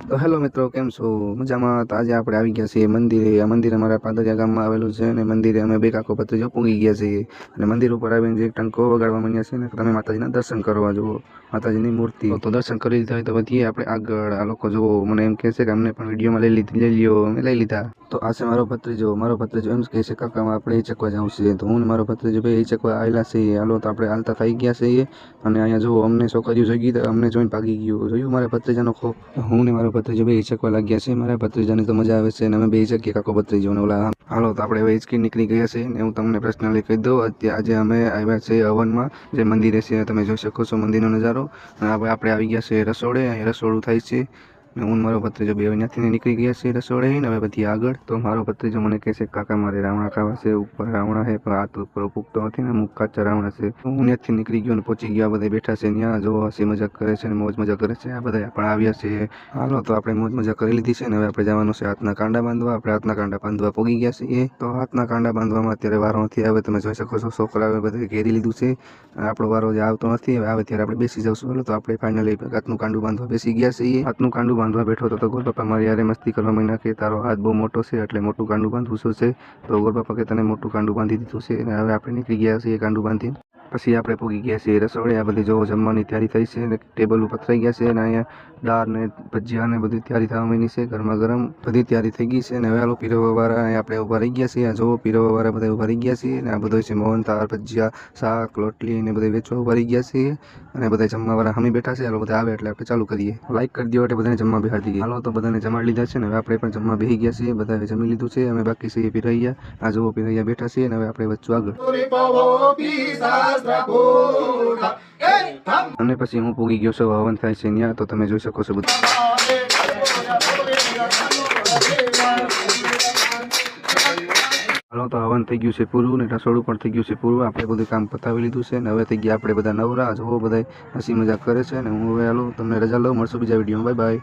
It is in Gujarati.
તો હેલો મિત્રો, કેમ છો? મજામાં? તો આજે આપણે આવી ગયા છીએ મંદિરે. આ મંદિર અમારા પાદરિયા ગામમાં આવેલું છે અને મંદિરે અમે બે કાકો ભત્રીજો પૂગી ગયા છીએ અને મંદિર ઉપર આવીને જે ટંકો વગાડવા માંડ્યા છે ને, તમે માતાજીના દર્શન કરવા જુઓ, માતાજીની મૂર્તિ. તો દર્શન કરી લીધા હોય તો વધીએ આપણે આગળ. આ લોકો જુઓ મને એમ કહે છે કે અમને પણ વિડીયોમાં લઈ લ્યો. અમે લઈ લીધા. તો આ છે મારો ભત્રીજો એમ કહે છે, કાકામાં આપણે એ ચકવા જવું છે. તો હું ને મારો ભત્રીજો ભાઈ એ ચકવા આવેલા છીએ. હાલો તો આપણે હાલતા થઈ ગયા છીએ અને અહીંયા જુઓ અમને છોકરીઓ જોઈ ગઈ, અમને જોઈને ભાગી ગયું. જોયું મારા ભત્રીજાનો ખોફ. હું ને મારો ભત્રીજો બે હિચકવા લાગ્યા છે. મારા ભત્રીજાને તો મજા આવે છે અને અમે બે હિચકીએ કાકો ભત્રીજો ને ઓલા. હાલો તો આપણે હવે હિચકી નીકળી ગયા છે ને હું તમને પર્સનલી કહી દઉં, આજે અમે આવ્યા છે હવનમાં, જે મંદિરે છે. તમે જોઈ શકો છો મંદિરનો નજારો. અને હવે આપણે આવી ગયા છે રસોડે. અહીં રસોડું થાય છે ને હું મારો ભત્રીજો બે ત્યાંથી નીકળી ગયા છે રસોડે. ને હવે બધી આગળ. તો મારો ભત્રીજો મને કહે છે, કાકા મારે રાવણા ખાવા છે. ઉપર રાવણા છે પણ હાથ ઉપર પૂગતો નથી ને, મુખ કાચા રાવણા છે. હું ત્યાંથી નીકળી ગયો ને પહોંચી ગયા. બધા બેઠા છે ત્યાં, જો હસી મજાક કરે છે ને મોજ મજા કરે છે. આ બધા પણ આવ્યા છે. હાલો તો આપણે મોજ મજા કરી લીધી છે ને હવે આપણે જવાનું છે હાથના કાંડા બાંધવા. આપણે હાથના કાંડા બાંધવા પોગી ગયા છીએ. તો હાથના કાંડા બાંધવામાં અત્યારે વારો નથી આવે. તમે જોઈ શકો છો છોકરાઓએ બધે ઘેરી લીધું છે. આપણો વારો જે આવતો નથી, હવે આવે ત્યારે આપણે બેસી જશું. હાલો તો આપણે ફાઇનલી હાથનું કાંડું બાંધવા બેસી ગયા છીએ. હાથનું કાંડું બાંધવા બેઠો તો ગોરબાપા મારી યારે મસ્તી કરવા માંડ્યા કે તારો હાથ બહુ મોટો છે એટલે મોટું કાંડું બાંધવું છે. તો ગોરબાપા કે તને મોટું કાંડું બાંધી દીધું છે અને હવે આપણે નીકળી ગયા છીએ કાંડું બાંધીને. પછી આપણે પૂગી ગયા છીએ રસોડે. આ બધી જો જમવાની તૈયારી થઈ છે અને ટેબલ ઉપર થઈ ગયા છે અને અહીંયા દાળ ને ભજીયા ને બધી તૈયારી થવા માંડી છે. ગરમા ગરમ બધી તૈયારી થઈ ગઈ છે અને હવે હાલો પીરવવાવાળા આપણે ઉભા રહી ગયા છીએ. આ જો પીરવવાવાળા બધા ઉભા રહી ગયા છીએ અને આ બધો છે મોહનથાળ, ભજીયા, શાક, રોટલી ને બધે વેચવા ઉભા રહી ગયા છીએ અને બધા જમવાવાળા હમી બેઠા છે. હાલો બધા આવે એટલે આપણે ચાલુ કરીએ. લાઈક કરી દો એટલે બધાને જમવા બેહાડી દઈએ. હાલો તો બધાને જમાડી લીધા છે ને હવે આપણે પણ જમવા બેસી ગયા છીએ. બધાએ જમી લીધું છે. અમે બાકી છીએ પીરૈયા. આ જો પીરૈયા બેઠા છીએ અને હવે આપણે વચ્ચું આગળ. અને પછી હું પૂગી ગયો છું હવન થાય છે ત્યાં. તો તમે જોઈ શકો છો બધું. હાલો તો હવન થઈ ગયું છે પૂરું ને રસોડું પણ થઈ ગયું છે પૂરું. આપણે બધું કામ પતાવી લીધું છે ને હવે થઈ ગયા આપણે બધા નવરા. જો બધા હસી મજાક કરે છે ને હું હવે હાલો તમને રજા લઉં. મળશું બીજા વિડીયોમાં. Bye bye.